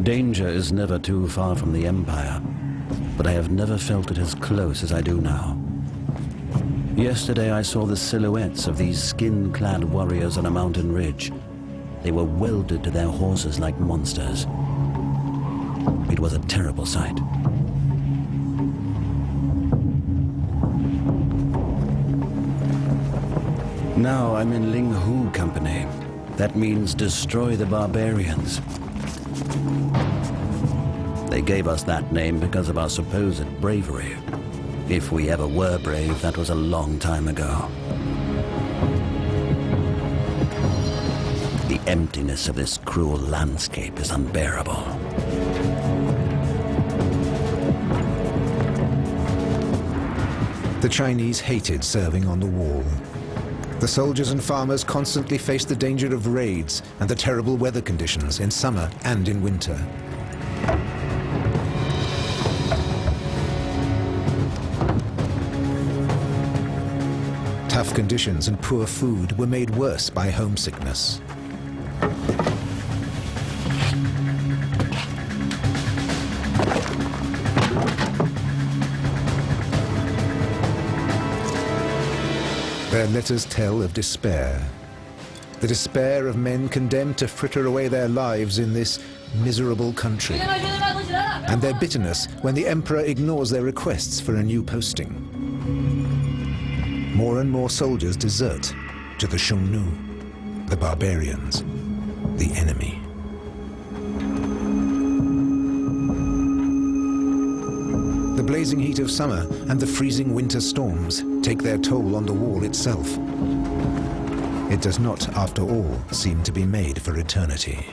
Danger is never too far from the Empire, but I have never felt it as close as I do now. Yesterday I saw the silhouettes of these skin-clad warriors on a mountain ridge. They were welded to their horses like monsters. It was a terrible sight. Now I'm in Ling Hu company. That means destroy the barbarians. They gave us that name because of our supposed bravery. If we ever were brave, that was a long time ago. The emptiness of this cruel landscape is unbearable. The Chinese hated serving on the wall. The soldiers and farmers constantly faced the danger of raids and the terrible weather conditions in summer and in winter. Tough conditions and poor food were made worse by homesickness. Their letters tell of despair. The despair of men condemned to fritter away their lives in this miserable country. And their bitterness when the emperor ignores their requests for a new posting. More and more soldiers desert to the Xiongnu, the barbarians, the enemy. The blazing heat of summer and the freezing winter storms take their toll on the wall itself. It does not, after all, seem to be made for eternity.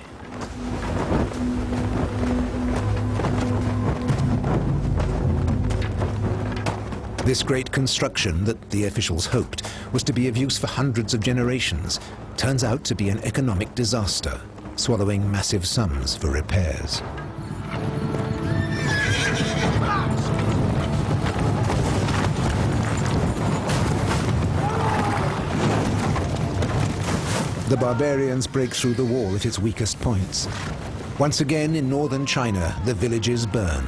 This great construction that the officials hoped was to be of use for hundreds of generations turns out to be an economic disaster, swallowing massive sums for repairs. The barbarians break through the wall at its weakest points. Once again in northern China, the villages burn.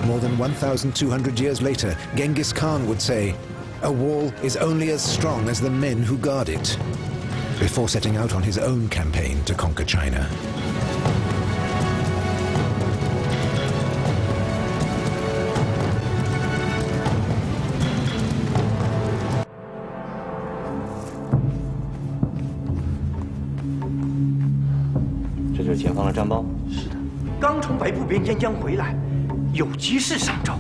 More than 1,200 years later, Genghis Khan would say, "A wall is only as strong as the men who guard it," before setting out on his own campaign to conquer China. This is 前方的战报。是的，刚从北部边边疆回来。 有急事上奏，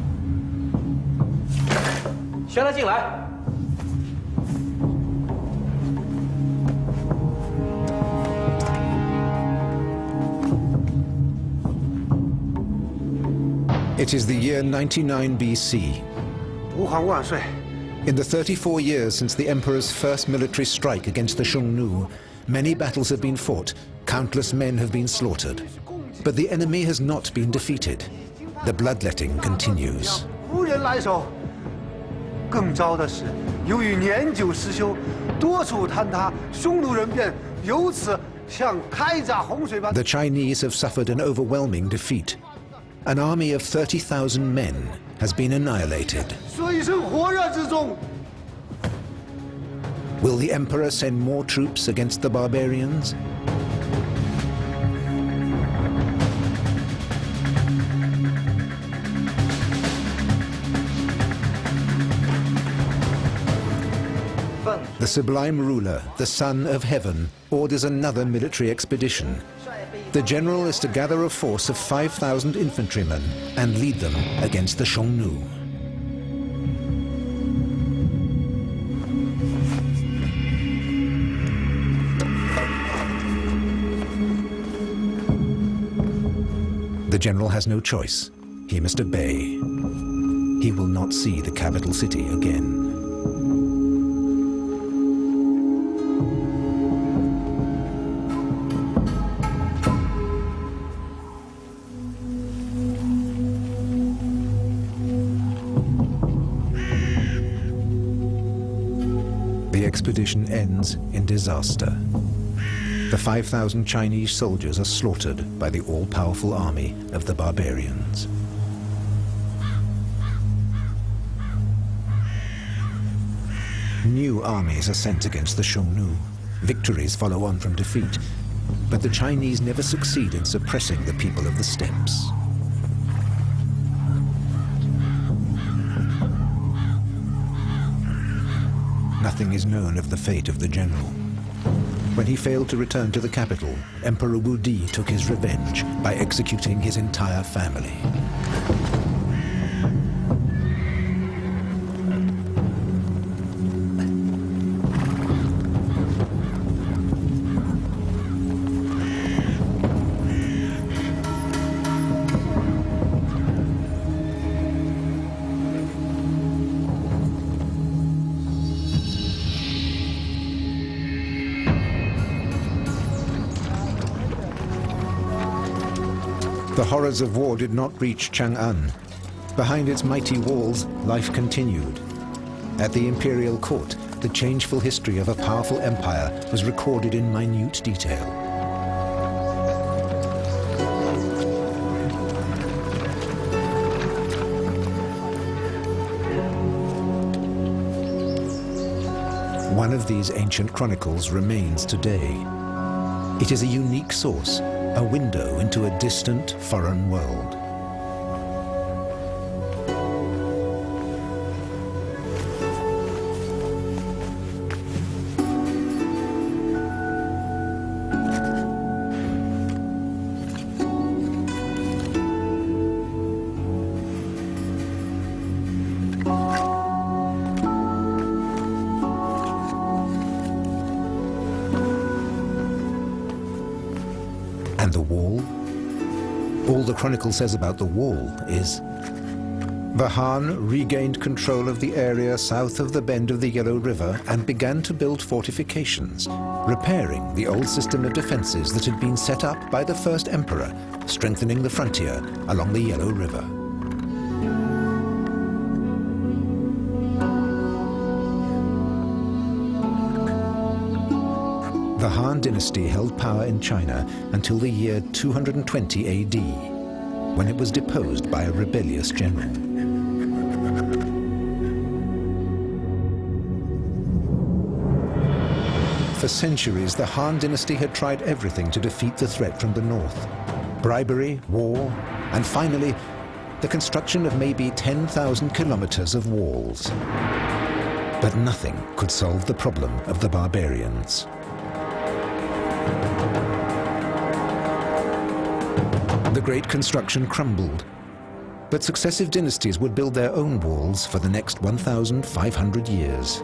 宣他进来。It is the year 99 BC. 吾皇万岁! In the 34 years since the emperor's first military strike against the Xiongnu, many battles have been fought, countless men have been slaughtered. But the enemy has not been defeated. The bloodletting continues. 胡人来手，更糟的是，由于年久失修，多处坍塌，匈奴人便由此像开闸洪水般。 The Chinese have suffered an overwhelming defeat. An army of 30,000 men has been annihilated. 水深火热之中。 Will the emperor send more troops against the barbarians? The sublime ruler, the son of heaven, orders another military expedition. The general is to gather a force of 5,000 infantrymen and lead them against the Xiongnu. The general has no choice. He must obey. He will not see the capital city again. The expedition ends in disaster. The 5,000 Chinese soldiers are slaughtered by the all-powerful army of the barbarians. New armies are sent against the Xiongnu. Victories follow on from defeat, but the Chinese never succeed in suppressing the people of the steppes. Nothing is known of the fate of the general. When he failed to return to the capital, Emperor Wu Di took his revenge by executing his entire family. The horrors of war did not reach Chang'an. Behind its mighty walls, life continued. At the imperial court, the changeful history of a powerful empire was recorded in minute detail. One of these ancient chronicles remains today. It is a unique source, a window into a distant, foreign world. And the wall? All the chronicle says about the wall is, the Han regained control of the area south of the bend of the Yellow River and began to build fortifications, repairing the old system of defenses that had been set up by the first emperor, strengthening the frontier along the Yellow River. The Han dynasty held power in China until the year 220 AD, when it was deposed by a rebellious general. For centuries, the Han dynasty had tried everything to defeat the threat from the north. Bribery, war, and finally, the construction of maybe 10,000 kilometers of walls. But nothing could solve the problem of the barbarians. The great construction crumbled, but successive dynasties would build their own walls for the next 1,500 years.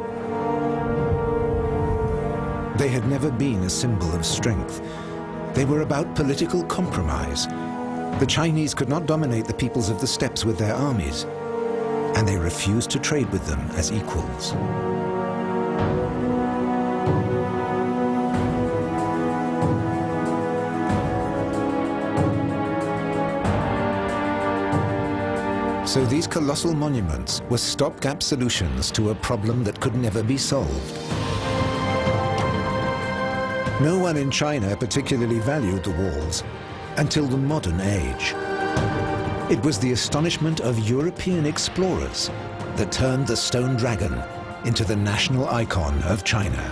They had never been a symbol of strength. They were about political compromise. The Chinese could not dominate the peoples of the steppes with their armies, and they refused to trade with them as equals. So these colossal monuments were stopgap solutions to a problem that could never be solved. No one in China particularly valued the walls until the modern age. It was the astonishment of European explorers that turned the stone dragon into the national icon of China.